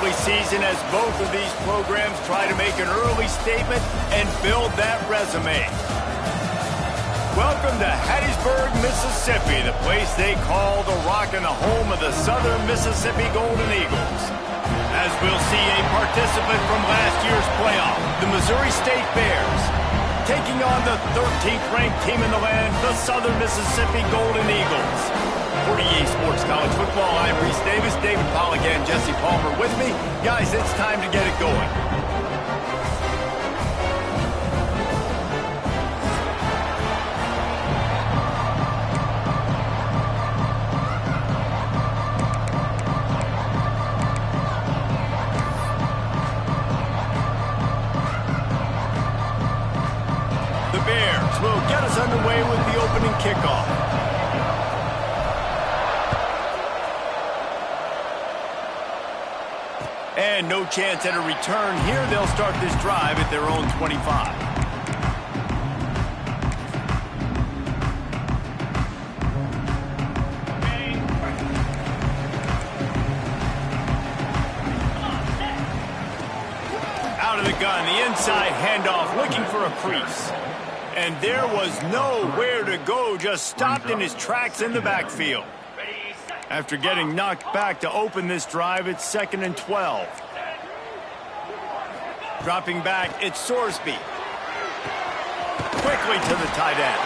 early season as both of these programs try to make an early statement and build that resume. Welcome to Hattiesburg, Mississippi, the place they call the Rock and the home of the Southern Mississippi Golden Eagles. As we'll see a participant from last year's playoff, the Missouri State Bears, taking on the 13th ranked team in the land, the Southern Mississippi Golden Eagles. For EA Sports College Football, I'm Reese Davis, David Pollack, and Jesse Palmer with me. Guys, it's time to get it going. The Bears will get us underway with the opening kickoff. And no chance at a return here. They'll start this drive at their own 25. Out of the gun, the inside handoff, looking for a crease. And there was nowhere to go, just stopped in his tracks in the backfield. After getting knocked back to open this drive, it's 2nd and 12. Dropping back, it's Sorsby. Quickly to the tight end.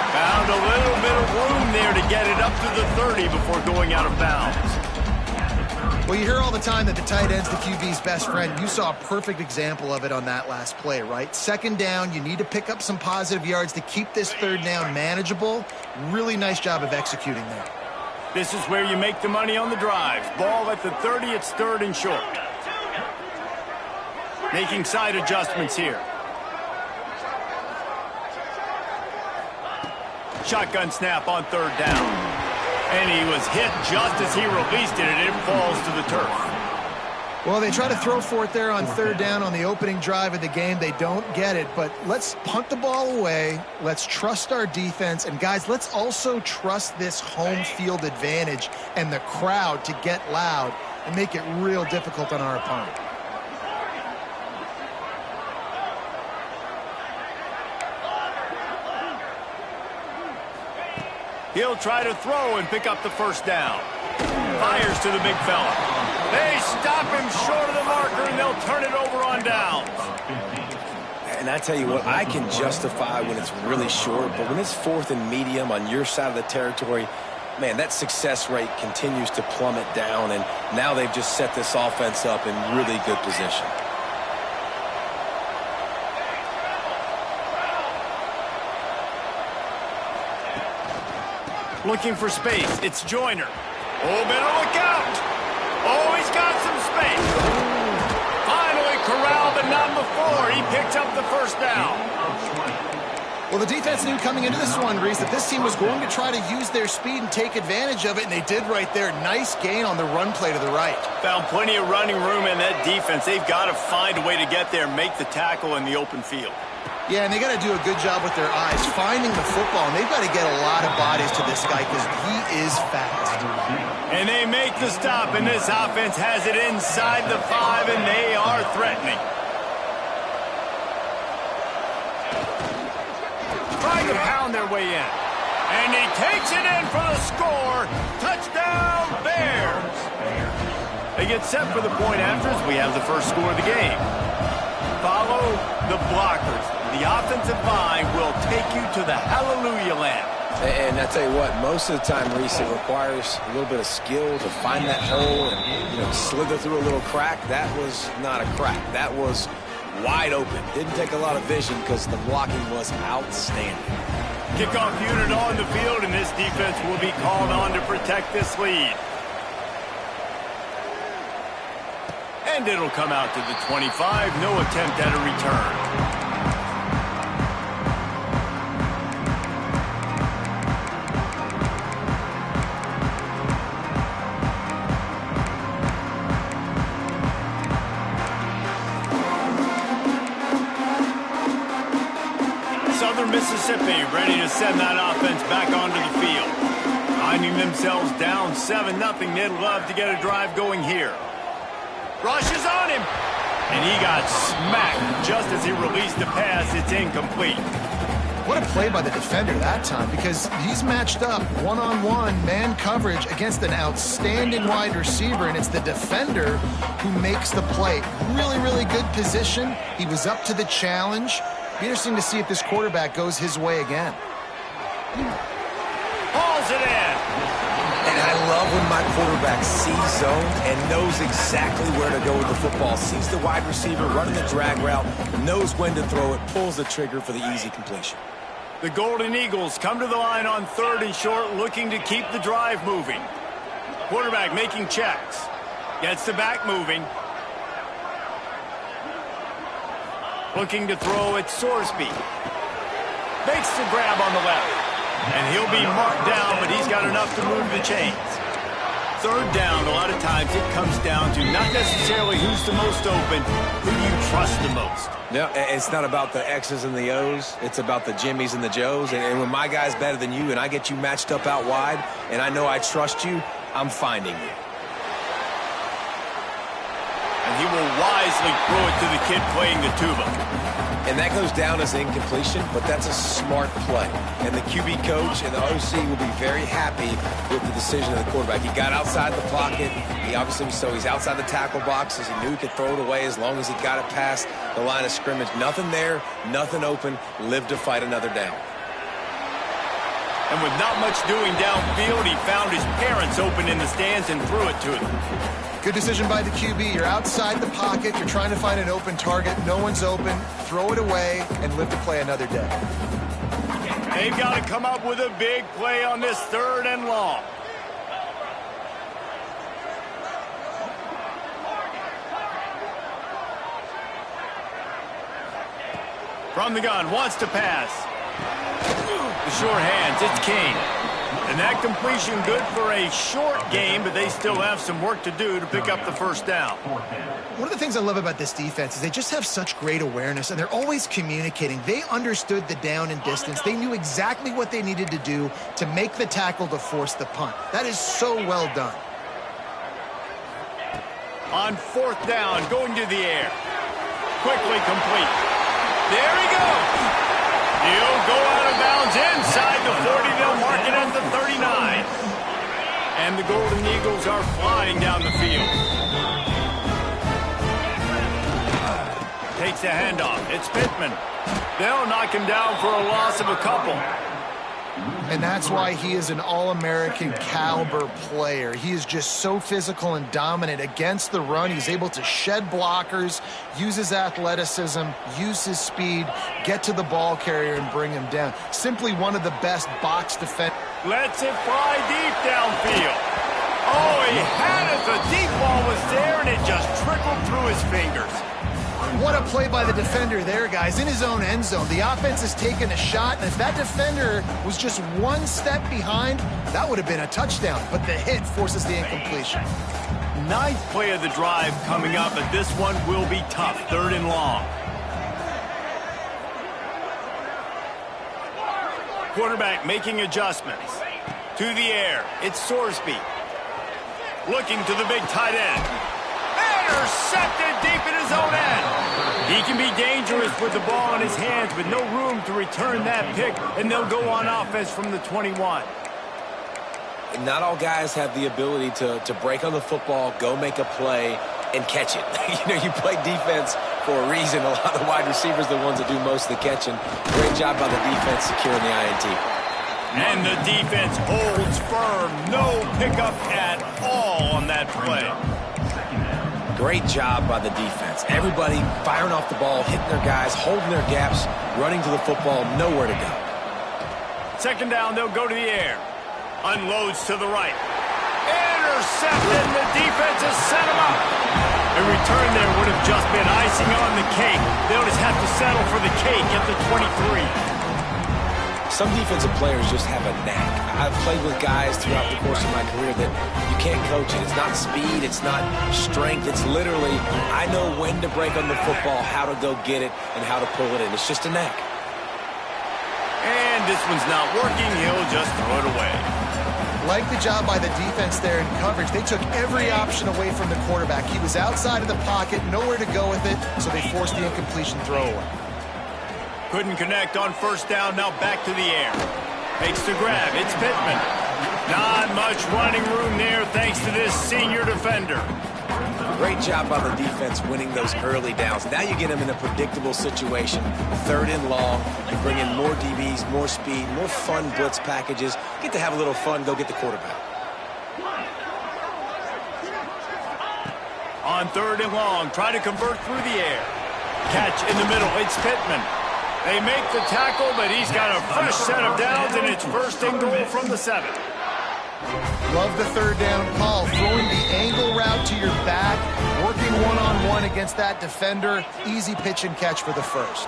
Found a little bit of room there to get it up to the 30 before going out of bounds. Well, you hear all the time that the tight end's the QB's best friend. You saw a perfect example of it on that last play, right? 2nd down, you need to pick up some positive yards to keep this 3rd down manageable. Really nice job of executing there. This is where you make the money on the drives. Ball at the 30, it's 3rd and short. Making side adjustments here. Shotgun snap on 3rd down. And he was hit just as he released it, and it falls to the turf. Well, they try to throw for it there on 3rd down on the opening drive of the game. They don't get it, but let's punt the ball away. Let's trust our defense. And, guys, let's also trust this home field advantage and the crowd to get loud and make it real difficult on our opponent. He'll try to throw and pick up the 1st down. Fires to the big fella. They stop him short of the marker, and they'll turn it over on downs. And I tell you what, I can justify when it's really short, but when it's 4th and medium on your side of the territory, man, that success rate continues to plummet down, and now they've just set this offense up in really good position. Looking for space, it's Joyner. Oh, better look out. Oh, he's got some space. Finally corralled, but not before. He picks up the 1st down. Well, the defense knew coming into this one, Reese, that this team was going to try to use their speed and take advantage of it, and they did right there. Nice gain on the run play to the right. Found plenty of running room in that defense. They've got to find a way to get there and make the tackle in the open field. Yeah, and they got to do a good job with their eyes, finding the football, and they've got to get a lot of bodies to this guy because he is fast. And they make the stop, and this offense has it inside the 5, and they are threatening. Trying to pound their way in. And he takes it in for the score. Touchdown, Bears. They get set for the point after as we have the first score of the game. Follow the blockers. The offensive line will take you to the hallelujah land. And I tell you what, most of the time, Reese, it requires a little bit of skill to find that hole and, slither through a little crack. That was not a crack. That was wide open. Didn't take a lot of vision because the blocking was outstanding. Kickoff unit on the field, and this defense will be called on to protect this lead. And it'll come out to the 25. No attempt at a return. Southern Mississippi ready to send that offense back onto the field. Finding themselves down 7-0, they'd love to get a drive going here. Rushes on him. And he got smacked just as he released the pass. It's incomplete. What a play by the defender that time, because he's matched up one-on-one man coverage against an outstanding wide receiver, and it's the defender who makes the play. Really, really good position. He was up to the challenge. Be interesting to see if this quarterback goes his way again. Hauls it in. And I love when my quarterback sees zone and knows exactly where to go with the football. Sees the wide receiver running the drag route, knows when to throw it, pulls the trigger for the easy completion. The Golden Eagles come to the line on 3rd and short, looking to keep the drive moving. Quarterback making checks. Gets the back moving. Looking to throw at Sorsby. Makes the grab on the left. And he'll be marked down, but he's got enough to move the chains. 3rd down, a lot of times it comes down to not necessarily who's the most open, who do you trust the most. Yeah, it's not about the X's and the O's. It's about the Jimmies and the Joes. And when my guy's better than you and I get you matched up out wide and I know I trust you, I'm finding you. And he will wisely throw it to the kid playing the tuba. And that goes down as incompletion, but that's a smart play. And the QB coach and the OC will be very happy with the decision of the quarterback. He got outside the pocket. He obviously so he's outside the tackle boxes. He knew he could throw it away as long as he got it past the line of scrimmage. Nothing there, nothing open. Live to fight another down. And with not much doing downfield, he found his parents open in the stands and threw it to them. Good decision by the QB. You're outside the pocket. You're trying to find an open target. No one's open. Throw it away and live to play another day. They've got to come up with a big play on this 3rd and long. From the gun, wants to pass. The short hands, it's King. And that completion good for a short game, but they still have some work to do to pick up the 1st down. One of the things I love about this defense is they just have such great awareness, and they're always communicating. They understood the down and distance. They knew exactly what they needed to do to make the tackle to force the punt. That is so well done. On 4th down, going to the air. Quickly complete. There he goes. He'll go out of bounds inside the 40. They'll mark it at the 39. And the Golden Eagles are flying down the field. Takes a handoff. It's Pittman. They'll knock him down for a loss of a couple. And that's why he is an All-American caliber player. He is just so physical and dominant against the run. He's able to shed blockers, use his athleticism, use his speed, get to the ball carrier and bring him down. Simply one of the best box defenders. Lets it fly deep downfield. Oh, he had it. The deep ball was there, and it just trickled through his fingers. What a play by the defender there, guys. In his own end zone, the offense has taken a shot, and if that defender was just one step behind, that would have been a touchdown. But the hit forces the incompletion. 9th play of the drive coming up, but this one will be tough. 3rd and long. Quarterback making adjustments. To the air, it's Sorsby. Looking to the big tight end. Intercepted deep in his own end. He can be dangerous with the ball in his hands, but no room to return that pick, and they'll go on offense from the 21. Not all guys have the ability to break on the football, go make a play, and catch it. You play defense for a reason. A lot of the wide receivers are the ones that do most of the catching. Great job by the defense securing the INT. And the defense holds firm. No pickup at all on that play. Great job by the defense. Everybody firing off the ball, hitting their guys, holding their gaps, running to the football, nowhere to go. 2nd down, they'll go to the air. Unloads to the right. Intercepted, the defense has set him up. A return there would have just been icing on the cake. They'll just have to settle for the cake at the 23. Some defensive players just have a knack. I've played with guys throughout the course of my career that you can't coach it. It's not speed, it's not strength. It's literally, I know when to break on the football, how to go get it, and how to pull it in. It's just a knack. And this one's not working. He'll just throw it away. Like the job by the defense there in coverage. They took every option away from the quarterback. He was outside of the pocket, nowhere to go with it, so they forced the incompletion throwaway. Couldn't connect on first down, now back to the air. Makes the grab, it's Pittman. Not much running room there thanks to this senior defender. Great job by the defense winning those early downs. Now you get them in a predictable situation. 3rd and long. You bring in more DBs, more speed, more fun blitz packages. Get to have a little fun, go get the quarterback. On 3rd and long, try to convert through the air. Catch in the middle, it's Pittman. They make the tackle, but he's got a fresh set of downs, and it's 1st and goal from the 7. Love the 3rd down call, throwing the angle route to your back, working one-on-one against that defender. Easy pitch and catch for the 1st.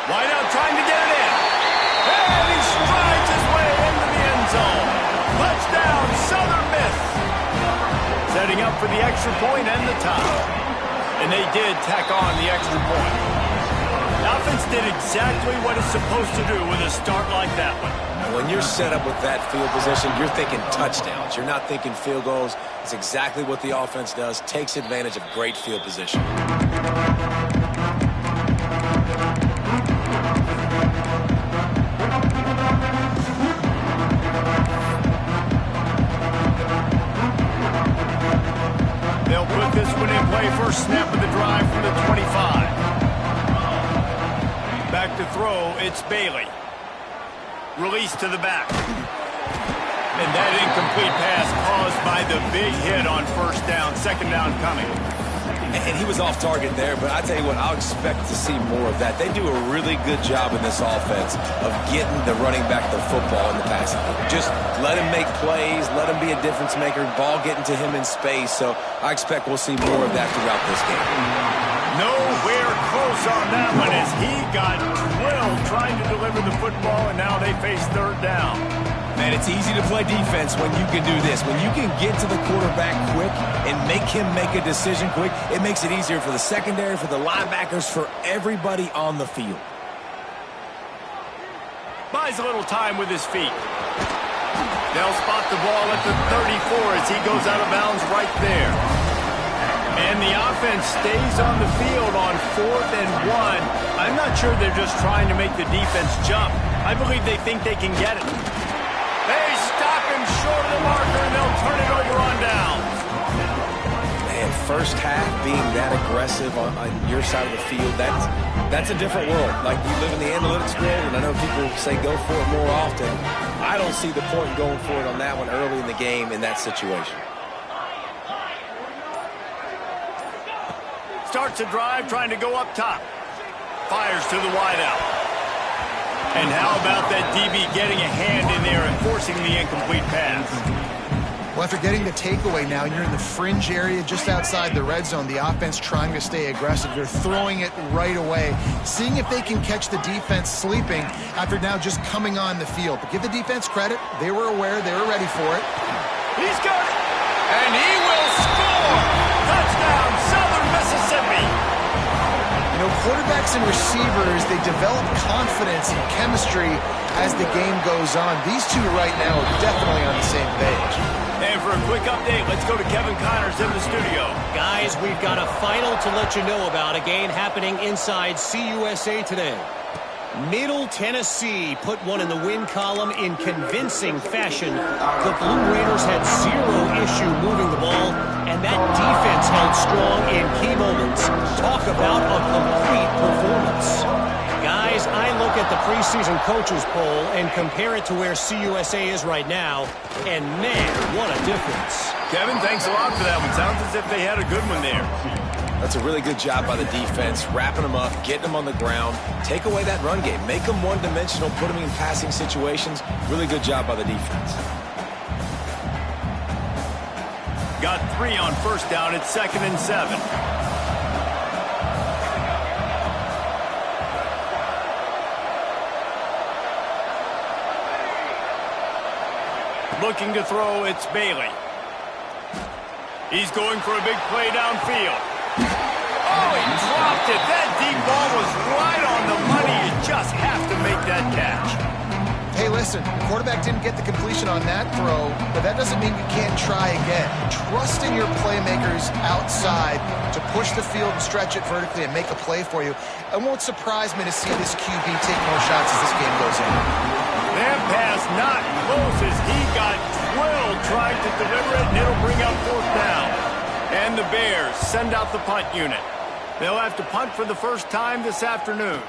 Wide out trying to get it in. And he strides his way into the end zone. Touchdown, Southern Miss. Setting up for the extra point and the tie. And they did tack on the extra point. The offense did exactly what it's supposed to do with a start like that one. When you're set up with that field position, you're thinking touchdowns. You're not thinking field goals. It's exactly what the offense does. Takes advantage of great field position. They'll put this one in play. First snap of the drive from the 25. Back to throw, it's Bailey. Release to the back. And that incomplete pass caused by the big hit on first down. 2nd down coming. And he was off target there, but I tell you what, I'll expect to see more of that. They do a really good job in this offense of getting the running back the football in the passing game. Just let him make plays, let him be a difference maker, ball getting to him in space. So I expect we'll see more of that throughout this game. Nowhere close on that one as he got drilled trying to deliver the football, and now they face 3rd down. Man, it's easy to play defense when you can do this. When you can get to the quarterback quick and make him make a decision quick, it makes it easier for the secondary, for the linebackers, for everybody on the field. Buys a little time with his feet. They'll spot the ball at the 34 as he goes out of bounds right there. And the offense stays on the field on 4th and 1. I'm not sure they're just trying to make the defense jump. I believe they think they can get it. They stop him short of the marker, and they'll turn it over on downs. Man, first half being that aggressive on your side of the field, that's a different world. Like, you live in the analytics world, and I know people say go for it more often. I don't see the point in going for it on that one early in the game in that situation. Starts a drive trying to go up top. Fires to the wideout. And how about that DB getting a hand in there and forcing the incomplete pass? Well, after getting the takeaway now, you're in the fringe area just outside the red zone. The offense trying to stay aggressive. You're throwing it right away, seeing if they can catch the defense sleeping after now just coming on the field. But give the defense credit. They were aware. They were ready for it. He's got it. And he will score. Touchdown, Southern Mississippi. You know, quarterbacks and receivers, they develop confidence and chemistry as the game goes on. These two right now are definitely on the same page. And for a quick update, let's go to Kevin Connors in the studio. Guys, we've got a final to let you know about, a game happening inside CUSA today. Middle Tennessee put one in the win column in convincing fashion. The Blue Raiders had zero issue moving the ball, and that defense held strong in key moments. Talk about a complete performance. Guys, I look at the preseason coaches poll and compare it to where CUSA is right now, and man, what a difference. Kevin, thanks a lot for that one. Sounds as if they had a good one there. That's a really good job by the defense, wrapping them up, getting them on the ground, take away that run game, make them one-dimensional, put them in passing situations. Really good job by the defense. Got 3 on first down. It's 2nd and 7. Looking to throw, it's Bailey. He's going for a big play downfield. Oh, he dropped it. That deep ball was right on the money. You just have to make that catch. hey, listen, the quarterback didn't get the completion on that throw, but that doesn't mean you can't try again. Trusting your playmakers outside to push the field and stretch it vertically and make a play for you. It won't surprise me to see this QB take more shots as this game goes on. That pass not close as he got drilled trying to deliver it, and it'll bring up 4th down. And the Bears send out the punt unit. They'll have to punt for the first time this afternoon.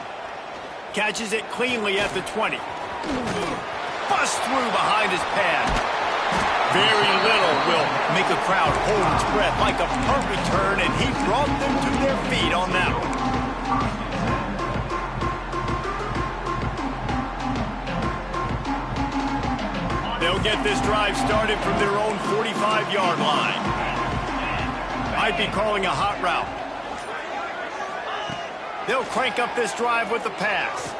Catches it cleanly at the 20. Bust through behind his pad. Very little will make a crowd hold its breath like a punt return, and he brought them to their feet on that one. They'll get this drive started from their own 45-yard line. I'd be calling a hot route. They'll crank up this drive with the pass.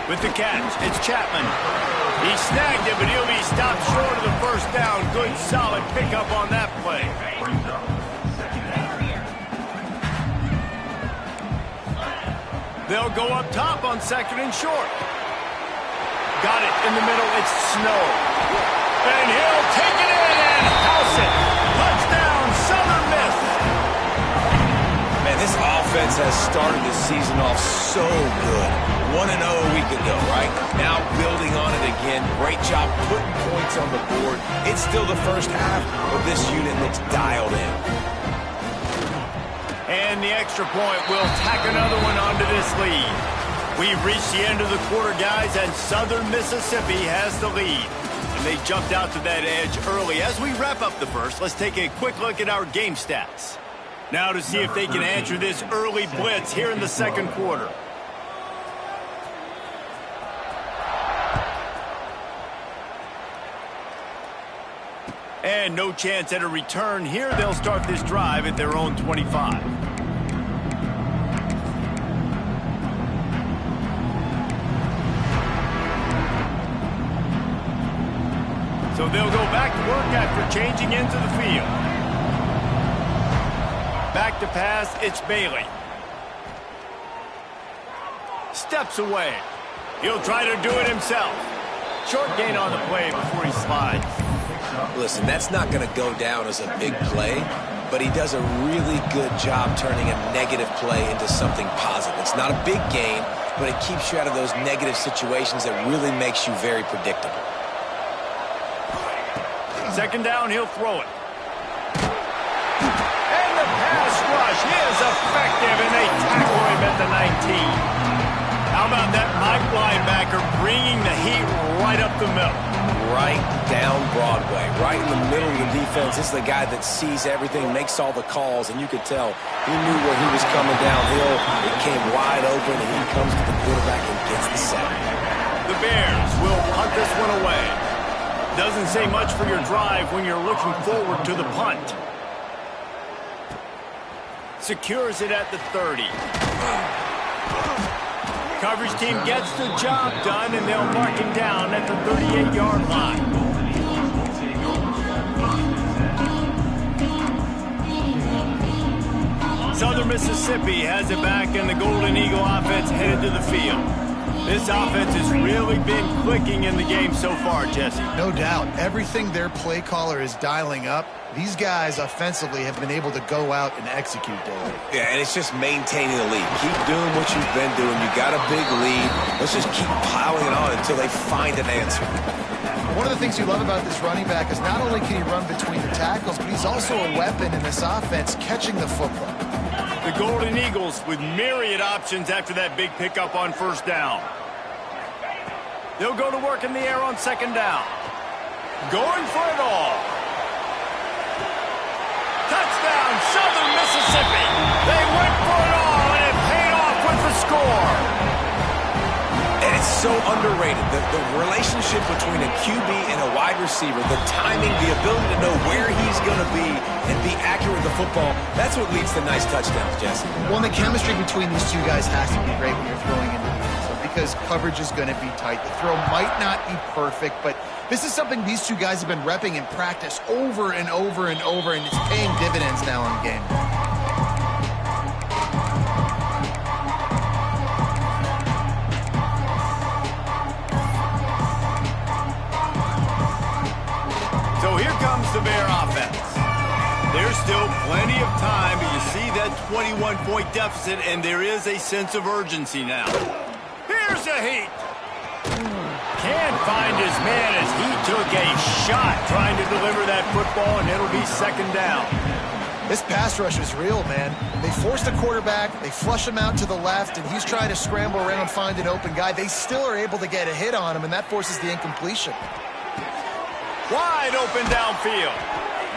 With the catch, it's Chapman. He snagged it, but he'll be stopped short of the first down. Good, solid pickup on that play. They'll go up top on 2nd and short. Got it in the middle. It's Snow. And he'll take it in and house it. Touchdown, Southern Miss. Man, this offense has started the season off so good. 1-0 a week ago, right? Now building on it again. Great job putting points on the board. It's still the first half, but this unit looks dialed in. And the extra point will tack another one onto this lead. We've reached the end of the quarter, guys, and Southern Mississippi has the lead. And they jumped out to that edge early. As we wrap up the first, let's take a quick look at our game stats. Now to see if they can answer this early blitz here in the second quarter. And no chance at a return here. They'll start this drive at their own 25. So they'll go back to work after changing into the field. Back to pass, it's Bailey. Steps away. He'll try to do it himself. Short gain on the play before he slides. Listen, that's not going to go down as a big play, but he does a really good job turning a negative play into something positive. It's not a big gain, but it keeps you out of those negative situations that really makes you very predictable. 2nd down, he'll throw it. And the pass rush is effective, and they tackle him at the 19. How about that Mike linebacker bringing the heat right up the middle? Right down Broadway, right in the middle of the defense. This is the guy that sees everything, makes all the calls, and you could tell he knew where he was coming downhill. It came wide open, and he comes to the quarterback and gets the sack. The Bears will punt this one away. Doesn't say much for your drive when you're looking forward to the punt. Secures it at the 30. Coverage team gets the job done, and they'll mark him down at the 38-yard line. Southern Mississippi has it back, and the Golden Eagle offense headed to the field. This offense has really been clicking in the game so far, Jesse. No doubt. Everything their play caller is dialing up, these guys offensively have been able to go out and execute daily. Yeah, and it's just maintaining the lead. Keep doing what you've been doing. You got a big lead. Let's just keep piling it on until they find an answer. One of the things you love about this running back is not only can he run between the tackles, but he's also a weapon in this offense catching the football. The Golden Eagles with myriad options after that big pickup on 1st down. They'll go to work in the air on 2nd down. Going for it all. Touchdown, Southern Mississippi. They went for it all, and it paid off with the score. And it's so underrated. The relationship between a QB and a wide receiver, the timing, the ability to know where he's going to be and be accurate with the football, that's what leads to nice touchdowns, Jesse. Well, and the chemistry between these two guys has to be great when you're throwing into the end zone because coverage is going to be tight. The throw might not be perfect, but this is something these two guys have been repping in practice over and over and over, and it's paying dividends now in the game. the Bear offense. There's still plenty of time, but you see that 21-point deficit, and there is a sense of urgency now. Here's a heat. Can't find his man as he took a shot trying to deliver that football, and it'll be second down. This pass rush is real, man. They force the quarterback, they flush him out to the left, and he's trying to scramble around, find an open guy. They still are able to get a hit on him, and that forces the incompletion. Wide open downfield.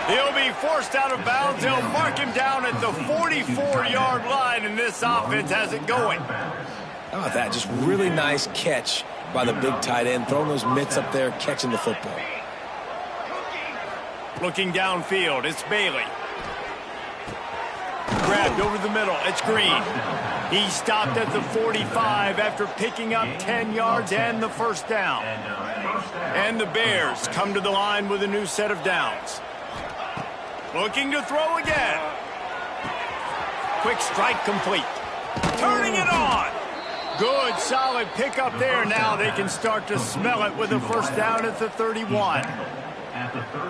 He'll be forced out of bounds. They'll mark him down at the 44-yard line, and this offense has it going. How about that? Just really nice catch by the big tight end, throwing those mitts up there, catching the football. Looking downfield, it's Bailey. Grabbed over the middle, it's Green. He stopped at the 45 after picking up 10 yards and the first down. And the Bears come to the line with a new set of downs. Looking to throw again. Quick strike complete. Turning it on. Good, solid pickup there. Now they can start to smell it with a first down at the 31.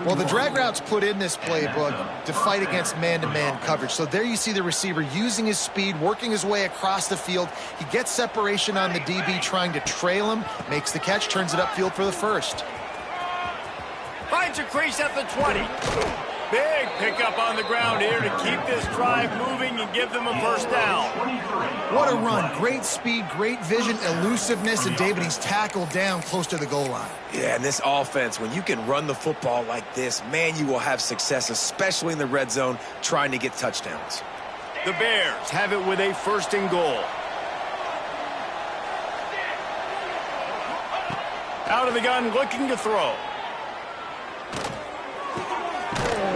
Well, the drag routes put in this playbook to fight against man-to-man coverage. So there you see the receiver using his speed, working his way across the field. He gets separation on the DB, trying to trail him, makes the catch, turns it upfield for the first. Finds a crease at the 20. Big pickup on the ground here to keep this drive moving and give them a first down. What a run. Great speed, great vision, elusiveness, and David, he's tackled down close to the goal line. Yeah, and this offense, when you can run the football like this, man, you will have success, especially in the red zone, trying to get touchdowns. The Bears have it with a first and goal. Out of the gun, looking to throw.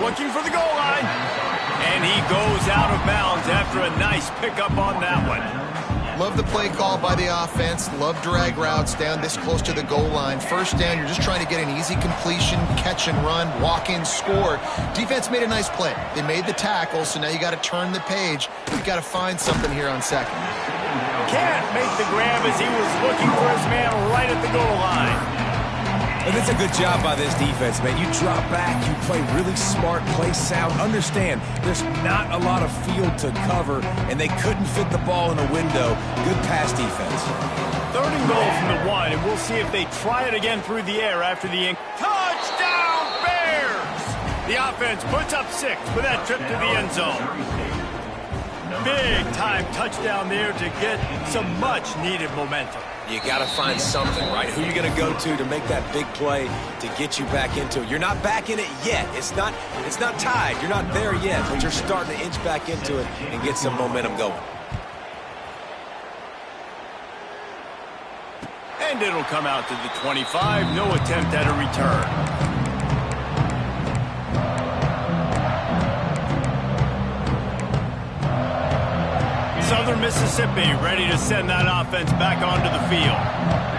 Looking for the goal line. And he goes out of bounds after a nice pickup on that one. Love the play call by the offense. Love drag routes down this close to the goal line. First down, you're just trying to get an easy completion, catch and run, walk in, score. Defense made a nice play. They made the tackle, so now you got to turn the page. You've got to find something here on second. Can't make the grab as he was looking for his man right at the goal line. And it's a good job by this defense, man. You drop back, you play really smart, play sound. Understand, there's not a lot of field to cover, and they couldn't fit the ball in a window. Good pass defense. Third and goal from the 1, and we'll see if they try it again through the air after the touchdown Bears! The offense puts up 6 with that trip to the end zone. Big time touchdown there to get some much needed momentum. You got to find something, right? Who are you going to go to make that big play to get you back into it? You're not back in it yet. It's not tied. You're not there yet, but you're starting to inch back into it and get some momentum going. And it'll come out to the 25. No attempt at a return. Southern Mississippi ready to send that offense back onto the field.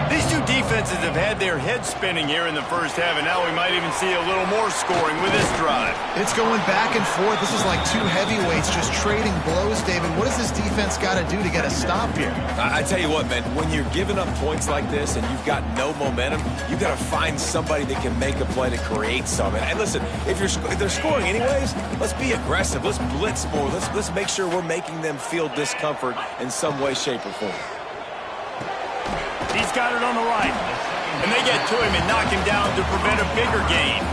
These two defenses have had their heads spinning here in the first half, and now we might even see a little more scoring with this drive. It's going back and forth. This is like two heavyweights just trading blows, David. What does this defense got to do to get a stop here? I tell you what, man, when you're giving up points like this and you've got no momentum, you've got to find somebody that can make a play to create something. And listen, if they're scoring anyways, let's be aggressive. Let's blitz more. Let's make sure we're making them feel discomfort in some way, shape, or form. He's got it on the right. And they get to him and knock him down to prevent a bigger gain.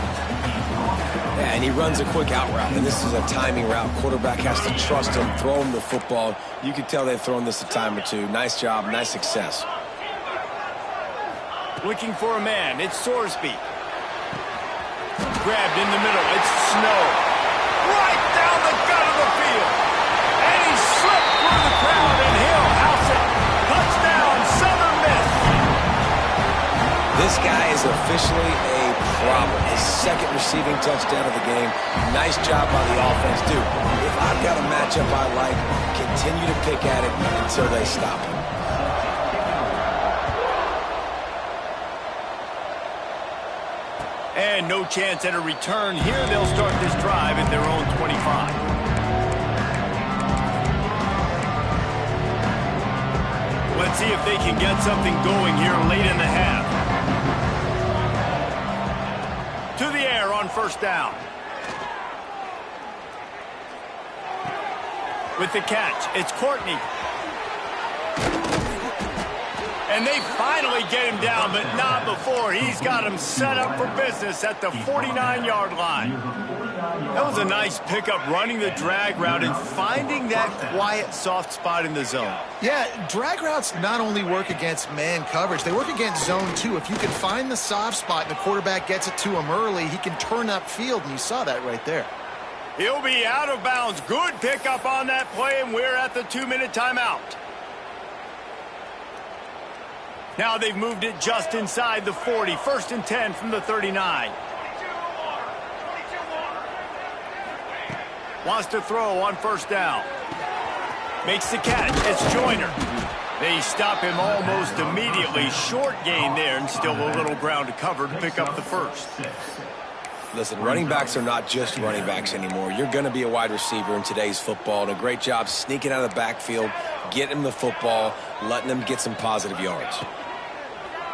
Yeah, and he runs a quick out route. And this is a timing route. Quarterback has to trust him, throw him the football. You can tell they've thrown this a time or two. Nice job, nice success. Looking for a man. It's Sorsby. Grabbed in the middle. It's Snow. Right down the gut of the field. And he slipped through the crowd, and he'll house it. Touchdown, Southern Miss. This guy is officially a problem. His second receiving touchdown of the game. Nice job by the offense. Dude, if I've got a matchup I like, continue to pick at it until they stop him. And no chance at a return here. They'll start this drive at their own 25. Let's see if they can get something going here late in the half. To the air on first down. With the catch, it's Courtney. And they finally get him down, but not before. He's got him set up for business at the 49-yard line. That was a nice pickup, running the drag route and finding that quiet, soft spot in the zone. Yeah, drag routes not only work against man coverage, they work against zone too. If you can find the soft spot and the quarterback gets it to him early, he can turn upfield, and you saw that right there. He'll be out of bounds. Good pickup on that play, and we're at the 2-minute timeout. Now they've moved it just inside the 40. 1st and 10 from the 39. Wants to throw on 1st down. Makes the catch. It's Joyner. They stop him almost immediately. Short gain there, and still a little ground to cover to pick up the 1st. Listen, running backs are not just running backs anymore. You're going to be a wide receiver in today's football, and a great job sneaking out of the backfield, getting him the football, letting them get some positive yards.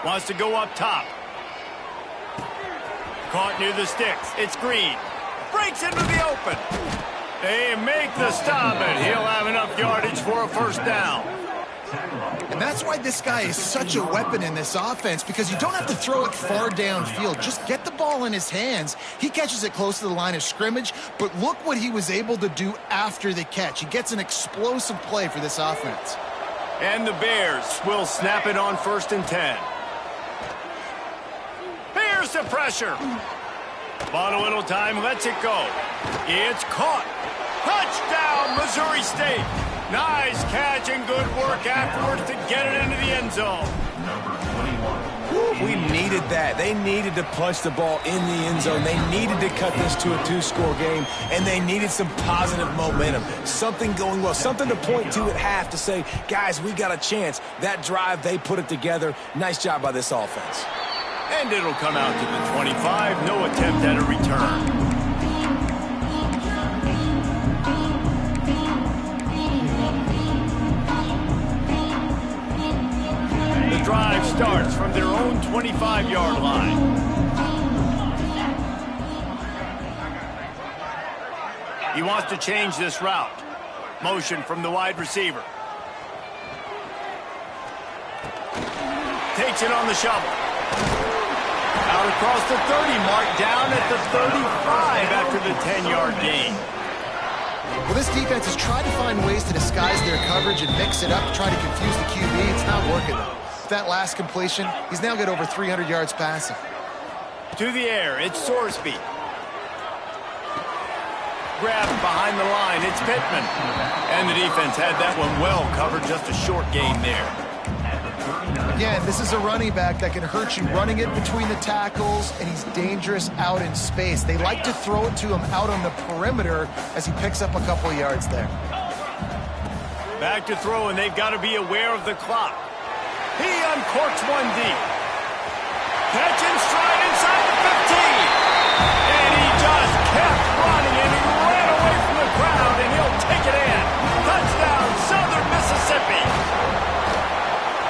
Wants to go up top. Caught near the sticks. It's Green. Breaks into the open. They make the stop, and he'll have enough yardage for a 1st down. And that's why this guy is such a weapon in this offense, because you don't have to throw it far downfield. Just get the ball in his hands. He catches it close to the line of scrimmage, but look what he was able to do after the catch. He gets an explosive play for this offense. And the Bears will snap it on 1st and 10. Bears the pressure. Bought a little time, lets it go. It's caught. Touchdown, Missouri State. Nice catch and good work afterwards to get it into the end zone. We needed that. They needed to punch the ball in the end zone. They needed to cut this to a 2-score game, and they needed some positive momentum. Something going well, something to point to at half to say, guys, we got a chance. That drive, they put it together. Nice job by this offense. And it'll come out to the 25. No attempt at a return. The drive starts from their own 25-yard line. He wants to change this route. Motion from the wide receiver. Takes it on the shovel. Out across the 30 mark, down at the 35 after the 10-yard gain. Well, this defense has tried to find ways to disguise their coverage and mix it up, try to confuse the QB. It's not working, though. That last completion, he's now got over 300 yards passing. To the air, it's Sorsby. Grabbed behind the line, it's Pittman. And the defense had that one well covered, just a short gain there. Again, this is a running back that can hurt you running it between the tackles, and he's dangerous out in space. They like to throw it to him out on the perimeter as he picks up a couple yards there. Back to throw, and they've got to be aware of the clock. He uncorks one deep. Catch and stride inside the 15. And he just kept running, and he ran away from the crowd, and he'll take it in. Touchdown, Southern Mississippi.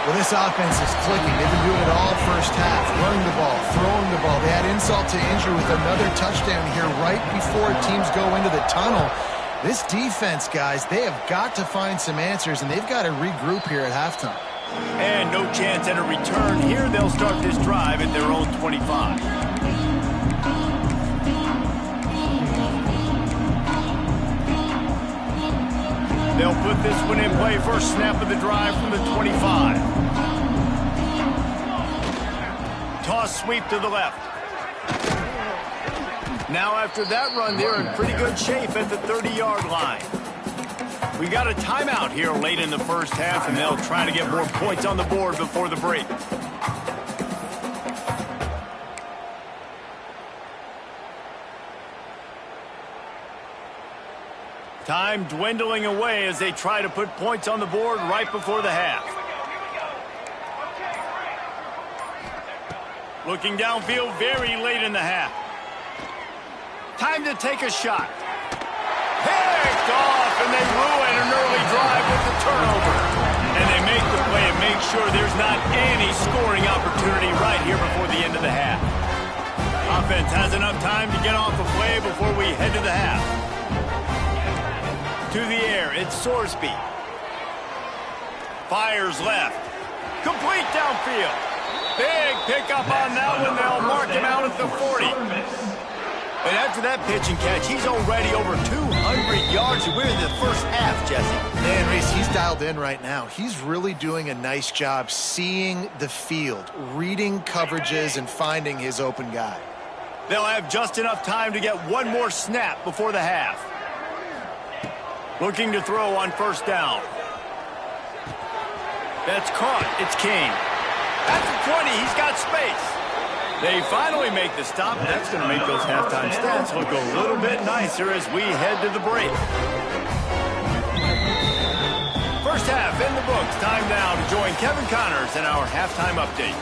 Well, this offense is clicking. They've been doing it all first half, running the ball, throwing the ball. They had insult to injury with another touchdown here right before teams go into the tunnel. This defense, guys, they have got to find some answers, and they've got to regroup here at halftime. And no chance at a return here. They'll start this drive at their own 25. They'll put this one in play. First snap of the drive from the 25. Toss sweep to the left. Now after that run, they're in pretty good shape at the 30-yard line. We got a timeout here late in the first half, and they'll try to get more points on the board before the break. Time dwindling away as they try to put points on the board right before the half. Looking downfield very late in the half. Time to take a shot. Picked off, and they ruin an early drive with the turnover. And they make the play and make sure there's not any scoring opportunity right here before the end of the half. Offense has enough time to get off the play before we head to the half. To the air, it's Sorsby. Fires left. Complete downfield. Big pickup on that one. They'll mark him out at the 40. And after that pitch and catch, he's already over 200 yards. We're in the first half, Jesse. Man, Reese, he's dialed in right now. He's really doing a nice job seeing the field, reading coverages, and finding his open guy. They'll have just enough time to get one more snap before the half. Looking to throw on first down. That's caught. It's Kane. At the 20, he's got space. They finally make the stop. That's going to make those halftime stats look a little bit nicer as we head to the break. First half in the books. Time now to join Kevin Connors in our halftime update.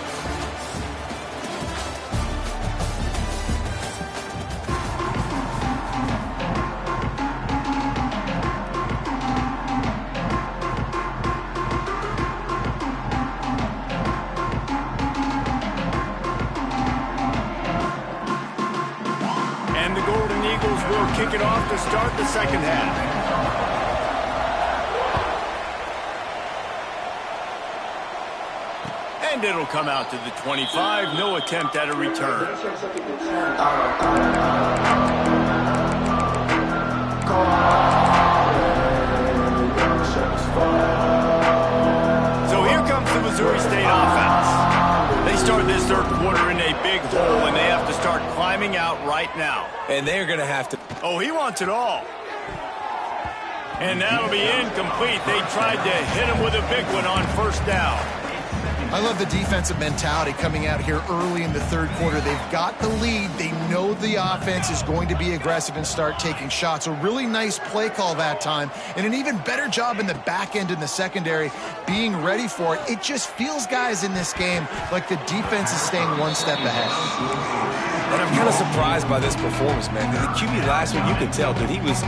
Will kick it off to start the second half. And it'll come out to the 25. No attempt at a return. So here comes the Missouri State offense. They start this third quarter in a big hole, and they have to start climbing out right now. And they're going to have to... Oh, he wants it all. And that'll be incomplete. They tried to hit him with a big one on first down. I love the defensive mentality coming out here early in the third quarter. They've got the lead. They know the offense is going to be aggressive and start taking shots. A really nice play call that time, and an even better job in the back end in the secondary being ready for it. It just feels, guys, in this game like the defense is staying one step ahead. And I'm kind of surprised by this performance, man. The QB last week, you could tell, dude, he was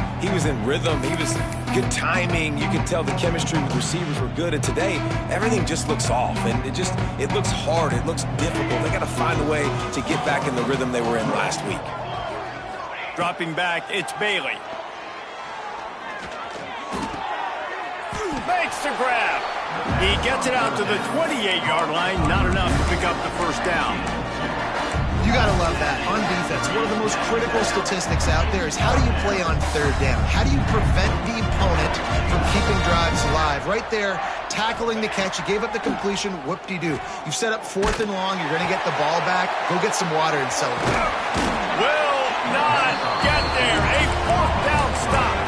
in rhythm. He was good timing. You could tell the chemistry with receivers were good. And today, everything just looks off. And it looks hard. It looks difficult. They got to find a way to get back in the rhythm they were in last week. Dropping back, it's Bailey. Makes the grab. He gets it out to the 28-yard line. Not enough to pick up the first down. You got to love that. On defense, one of the most critical statistics out there is how do you play on third down? How do you prevent the opponent from keeping drives alive? Right there, tackling the catch. You gave up the completion. Whoop-de-doo. You've set up fourth and long. You're going to get the ball back. Go get some water and celebrate. Will not get there. A fourth down stop.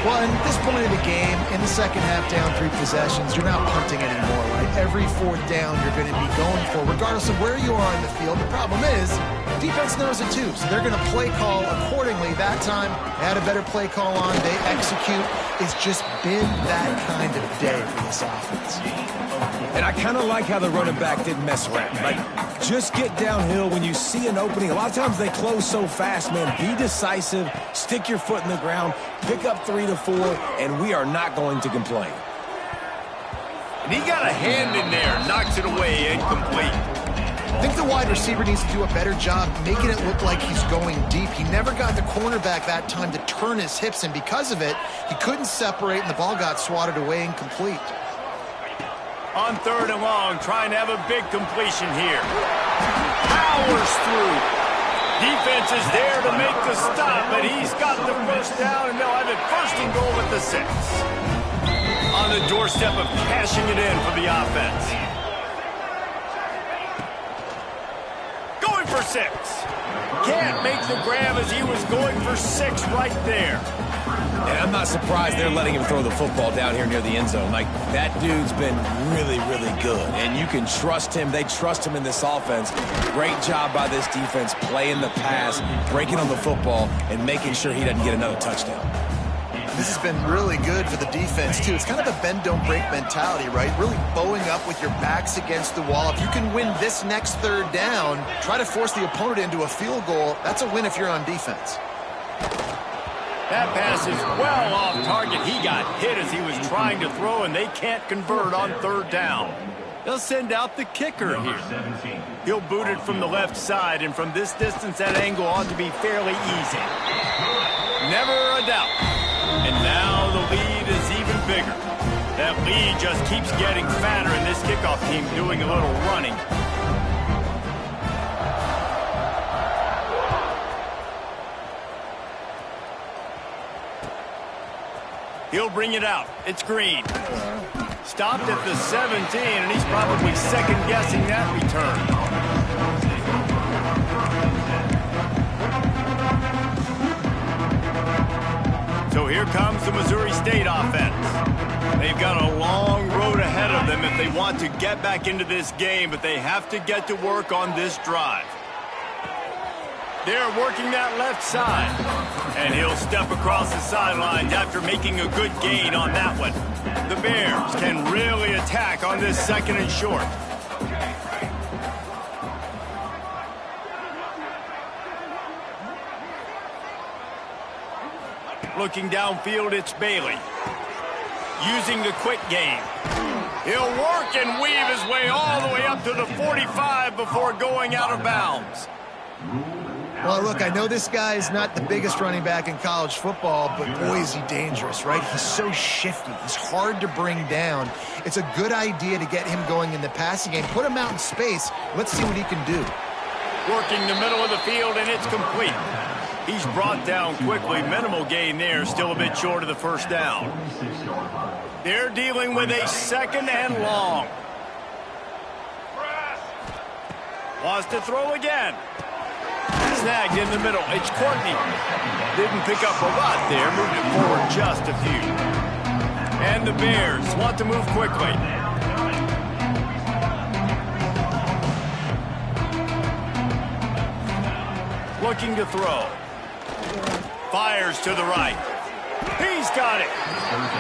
Well, at this point of the game, in the second half, down 3 possessions, you're not punting anymore, right? Every fourth down you're going to be going for, regardless of where you are in the field. The problem is, defense knows it too, so they're going to play call accordingly. That time, they had a better play call on. They execute. It's just been that kind of day for this offense. And I kind of like how the running back didn't mess around. Like, just get downhill when you see an opening. A lot of times they close so fast, man. Be decisive, stick your foot in the ground, pick up 3 to 4, and we are not going to complain. And he got a hand in there, knocks it away, incomplete. I think the wide receiver needs to do a better job making it look like he's going deep. He never got the cornerback that time to turn his hips, and because of it, he couldn't separate, and the ball got swatted away incomplete. On third and long, trying to have a big completion here. Powers through. Defense is there to make the stop, but he's got the first down, and they'll have it first and goal at the 6. On the doorstep of cashing it in for the offense. Going for 6. Can't make the grab as he was going for 6 right there. And I'm not surprised they're letting him throw the football down here near the end zone. Like, that dude's been really, really good. And you can trust him. They trust him in this offense. Great job by this defense playing the pass, breaking on the football, and making sure he doesn't get another touchdown. This has been really good for the defense, too. It's kind of a bend-don't-break mentality, right? Really bowing up with your backs against the wall. If you can win this next third down, try to force the opponent into a field goal. That's a win if you're on defense. That pass is well off target. He got hit as he was trying to throw, and they can't convert on third down. They'll send out the kicker here. He'll boot it from the left side, and from this distance, that angle ought to be fairly easy. Never a doubt. And now lead just keeps getting fatter, and this kickoff team doing a little running. He'll bring it out. It's Green. Stopped at the 17, and he's probably second-guessing that return. So here comes the Missouri State offense. They've got a long road ahead of them if they want to get back into this game, but they have to get to work on this drive. They're working that left side, and he'll step across the sidelines after making a good gain on that one. The Bears can really attack on this second and short. Looking downfield, it's Bailey. Using the quick game. He'll work and weave his way all the way up to the 45 before going out of bounds. Well, look, I know this guy is not the biggest running back in college football, but boy, is he dangerous, right? He's so shifty. He's hard to bring down. It's a good idea to get him going in the passing game. Put him out in space. Let's see what he can do. Working the middle of the field, and it's complete. He's brought down quickly. Minimal gain there, still a bit short of the first down. They're dealing with a second and long. Wants to throw again. Snagged in the middle. It's Courtney. Didn't pick up a lot there. Moved it forward just a few. And the Bears want to move quickly. Looking to throw. Fires to the right. He's got it.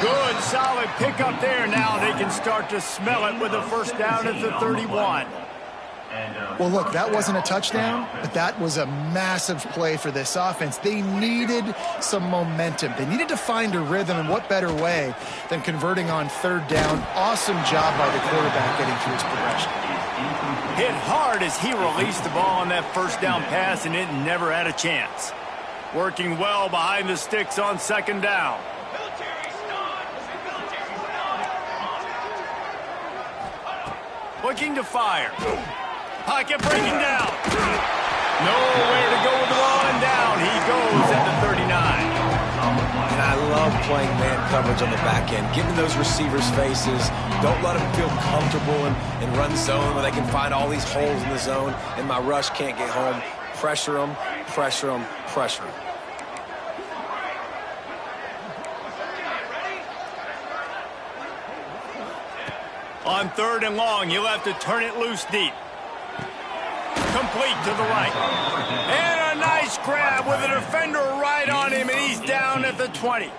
Good, solid pickup there. Now they can start to smell it with a first down at the 31. Well, look, that wasn't a touchdown, but that was a massive play for this offense. They needed some momentum. They needed to find a rhythm, and what better way than converting on third down. Awesome job by the quarterback getting through his progression. Hit hard as he released the ball on that first down pass, and it never had a chance. Working well behind the sticks on second down. Looking to fire. Pocket breaking down. Nowhere to go with the ball, and down he goes at the 39. And I love playing man coverage on the back end, getting those receivers' faces. Don't let them feel comfortable in run zone where they can find all these holes in the zone, and my rush can't get home. Pressure them, pressure them, pressure them. On third and long, he'll have to turn it loose deep. Complete to the right. And a nice grab with a defender right on him, and he's down at the 20.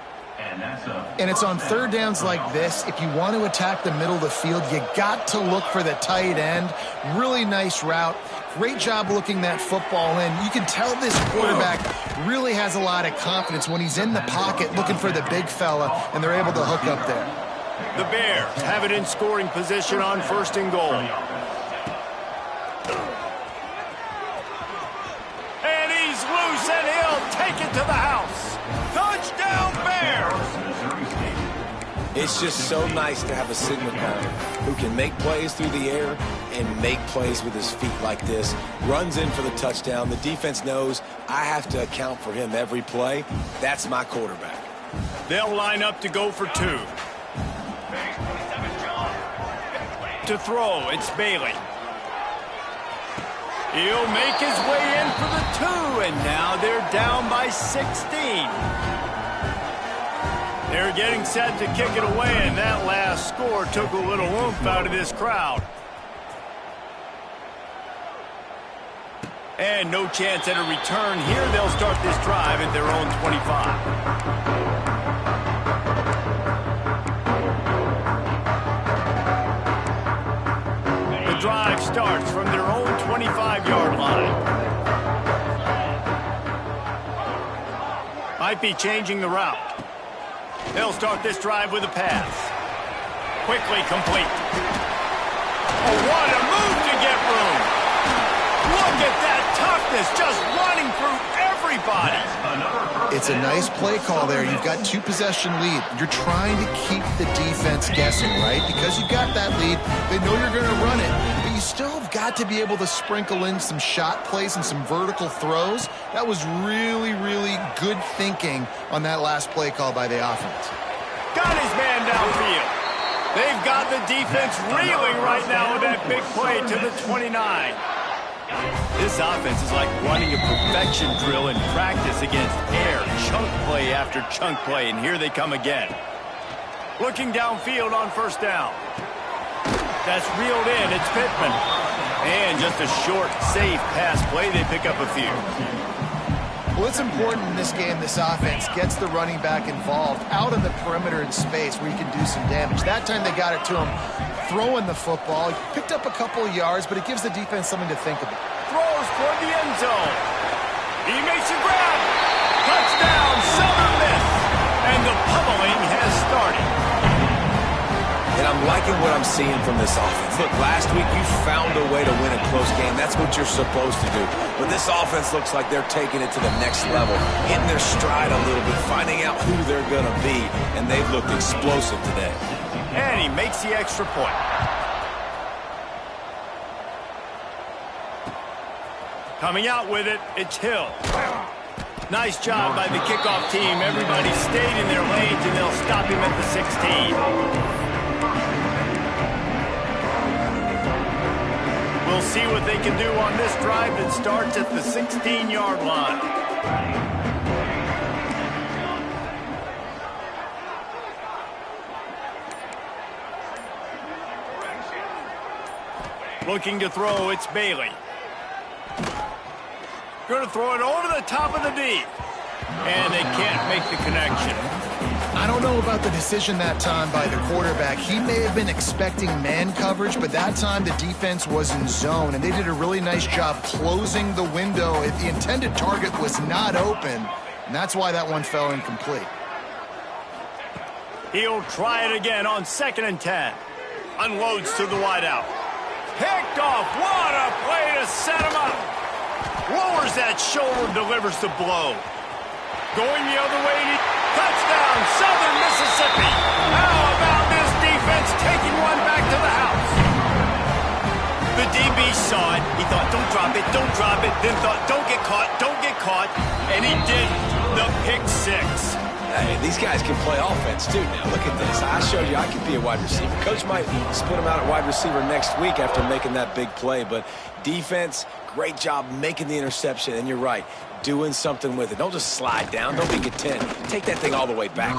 And it's on third downs like this. If you want to attack the middle of the field, you got to look for the tight end. Really nice route. Great job looking that football in. You can tell this quarterback really has a lot of confidence when he's in the pocket looking for the big fella, and they're able to hook up there. The Bears have it in scoring position on first and goal. And he's loose, and he'll take it to the house. Touchdown, Bears! It's just so nice to have a signal caller who can make plays through the air and make plays with his feet like this. Runs in for the touchdown. The defense knows I have to account for him every play. That's my quarterback. They'll line up to go for two. To throw, it's Bailey. He'll make his way in for the two, and now they're down by 16. They're getting set to kick it away, and that last score took a little oomph out of this crowd. And no chance at a return here. They'll start this drive at their own 25. Drive starts from their own 25-yard line. Might be changing the route. They'll start this drive with a pass. Quickly complete. Oh, what a move to get room. Look at that toughness, just running through every everybody. It's a nice play call there. You've got 2-possession lead. You're trying to keep the defense guessing, right? Because you've got that lead, they know you're going to run it, but you still have got to be able to sprinkle in some shot plays and some vertical throws. That was really, really good thinking on that last play call by the offense. Got his man downfield. They've got the defense reeling right now with that big play to the 29. This offense is like running a perfection drill in practice against air. Chunk play after chunk play, and here they come again. Looking downfield on first down. That's reeled in. It's Pittman. And just a short, safe pass play. They pick up a few. Well, it's important in this game this offense gets the running back involved out of the perimeter in space where you can do some damage. That time they got it to him throwing the football. He picked up a couple of yards, but it gives the defense something to think about. Throws toward the end zone. He makes a grab. Touchdown, Southern Miss. And the pummeling has started. And I'm liking what I'm seeing from this offense. Look, last week you found a way to win a close game. That's what you're supposed to do. But this offense looks like they're taking it to the next level, hitting their stride a little bit, finding out who they're going to be. And they've looked explosive today. And he makes the extra point. Coming out with it, it's Hill. Nice job by the kickoff team. Everybody stayed in their lanes, and they'll stop him at the 16. We'll see what they can do on this drive that starts at the 16-yard line. Looking to throw, it's Bailey. Going to throw it over the top of the D. And they can't make the connection. I don't know about the decision that time by the quarterback. He may have been expecting man coverage, but that time the defense was in zone, and they did a really nice job closing the window if the intended target was not open, and that's why that one fell incomplete. He'll try it again on 2nd and 10. Unloads to the wideout. Picked off. What a play to set him up. Lowers that shoulder, delivers the blow. Going the other way. Touchdown, Southern Mississippi. How about this defense taking one back to the house? The DB saw it. He thought, don't drop it, don't drop it. Then thought, don't get caught, don't get caught. And he did the pick 6. Hey, these guys can play offense, too, now. Look at this. I showed you I could be a wide receiver. Coach might split him out at wide receiver next week after making that big play. But defense, great job making the interception. And you're right, doing something with it. Don't just slide down. Don't make it 10. Take that thing all the way back.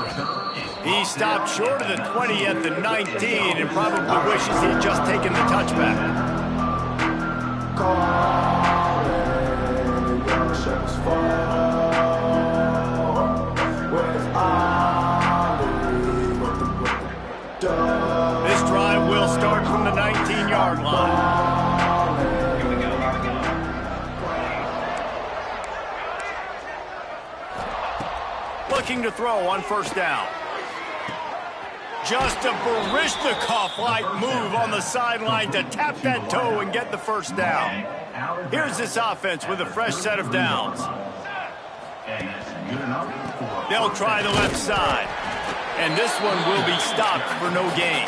He stopped short of the 20 at the 19 and probably wishes he'd just taken the touchback. This drive will start from the 19-yard line. Here we go. Looking to throw on first down. Just a Baryshnikov-like move on the sideline to tap that toe and get the first down. Here's this offense with a fresh set of downs. They'll try the left side. And this one will be stopped for no gain.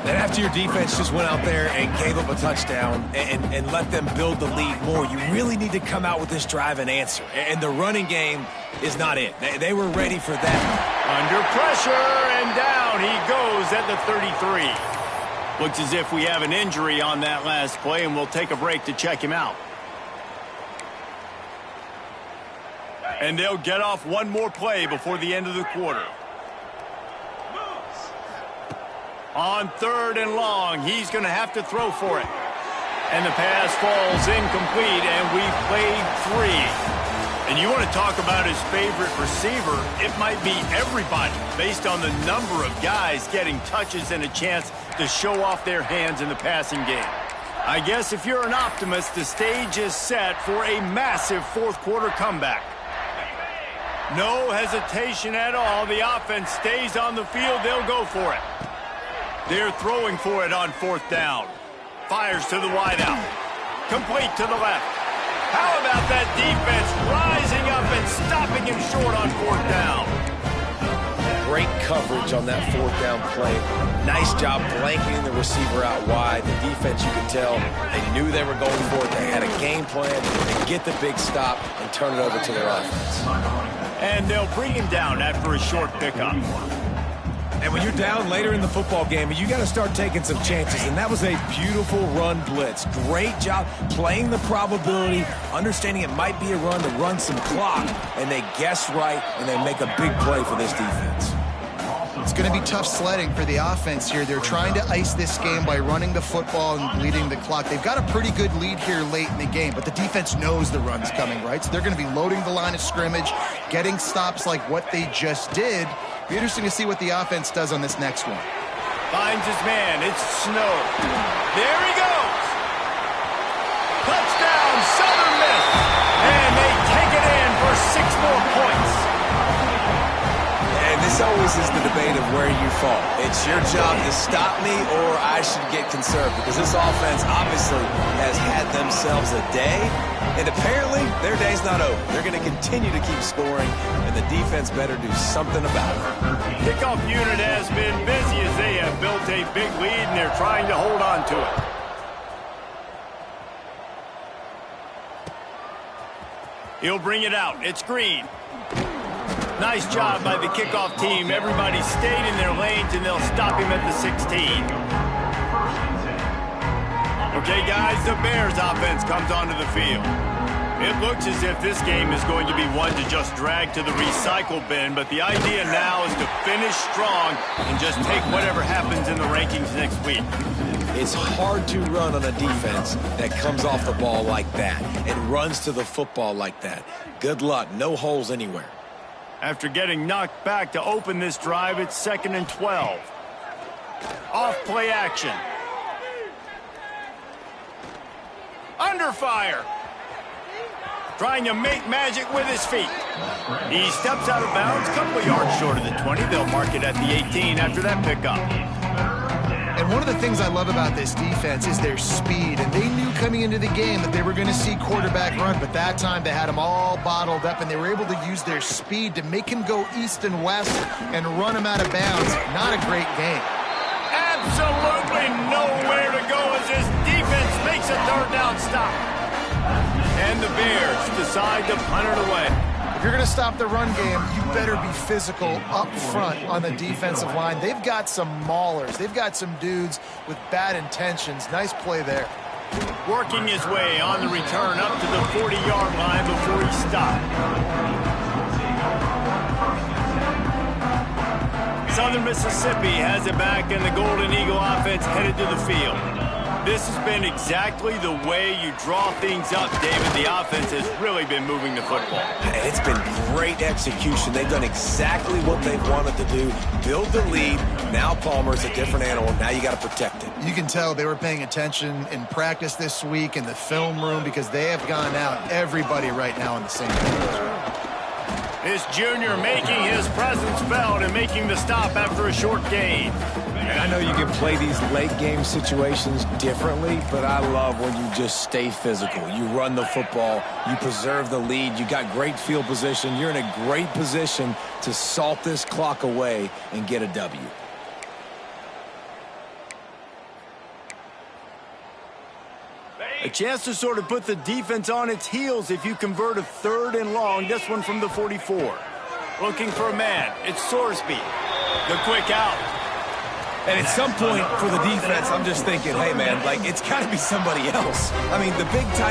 And after your defense just went out there and gave up a touchdown and let them build the lead more, you really need to come out with this drive and answer. And the running game is not it. They were ready for that. Under pressure, and down he goes at the 33. Looks as if we have an injury on that last play, and we'll take a break to check him out. And they'll get off one more play before the end of the quarter. On 3rd and long, he's going to have to throw for it. And the pass falls incomplete, and we've played 3. And you want to talk about his favorite receiver, it might be everybody, based on the number of guys getting touches and a chance to show off their hands in the passing game. I guess if you're an optimist, the stage is set for a massive 4th quarter comeback. No hesitation at all. The offense stays on the field. They'll go for it. They're throwing for it on 4th down. Fires to the wideout. Complete to the left. How about that defense rising up and stopping him short on 4th down? Great coverage on that 4th down play. Nice job blanketing the receiver out wide. The defense, you could tell, they knew they were going for it. They had a game plan to get the big stop and turn it over to their offense. And they'll bring him down after a short pickup. And when you're down later in the football game, you got to start taking some chances. And that was a beautiful run blitz. Great job playing the probability, understanding it might be a run to run some clock. And they guess right, and they make a big play for this defense. It's going to be tough sledding for the offense here. They're trying to ice this game by running the football and bleeding the clock. They've got a pretty good lead here late in the game, but the defense knows the run's coming, right? So they're going to be loading the line of scrimmage, getting stops like what they just did. Be interesting to see what the offense does on this next one. Finds his man. It's Snow. There he goes. Touchdown, Southern Miss. And they take it in for 6 more points. And this always is the debate of where you fall. It's your job to stop me or I should get conserved, because this offense obviously has had themselves a day, and apparently their day's not over. They're going to continue to keep scoring, and the defense better do something about it. Kickoff unit has been busy as they have built a big lead, and they're trying to hold on to it. He'll bring it out. It's Green. Nice job by the kickoff team. Everybody stayed in their lanes, and they'll stop him at the 16. Okay, guys, the Bears offense comes onto the field. It looks as if this game is going to be one to just drag to the recycle bin, but the idea now is to finish strong and just take whatever happens in the rankings next week. It's hard to run on a defense that comes off the ball like that and runs to the football like that. Good luck. No holes anywhere. After getting knocked back to open this drive, it's 2nd and 12. Off play action. Under fire. Trying to make magic with his feet. He steps out of bounds, a couple of yards short of the 20. They'll mark it at the 18 after that pickup. And one of the things I love about this defense is their speed. And they knew coming into the game that they were going to see quarterback run, but that time they had him all bottled up, and they were able to use their speed to make him go east and west and run him out of bounds. Not a great game. Absolutely nowhere to go as this defense makes a 3rd down stop. And the Bears decide to punt it away. If you're going to stop the run game, you better be physical up front on the defensive line. They've got some maulers. They've got some dudes with bad intentions. Nice play there. Working his way on the return up to the 40-yard line before he stopped. Southern Mississippi has it back, and the Golden Eagle offense headed to the field. This has been exactly the way you draw things up, David. The offense has really been moving the football. And it's been great execution. They've done exactly what they've wanted to do. Build the lead. Now Palmer's a different animal. Now you got to protect it. You can tell they were paying attention in practice this week in the film room, because they have gone out, everybody right now on the same page. This junior making his presence felt and making the stop after a short gain. And I know you can play these late game situations differently, but I love when you just stay physical. You run the football, you preserve the lead, you got great field position, you're in a great position to salt this clock away and get a W. A chance to sort of put the defense on its heels if you convert a 3rd and long. This one from the 44. Looking for a man. It's Sorsby. The quick out. And at some point for the defense, I'm just thinking, hey, man, like, it's got to be somebody else. I mean, the big tight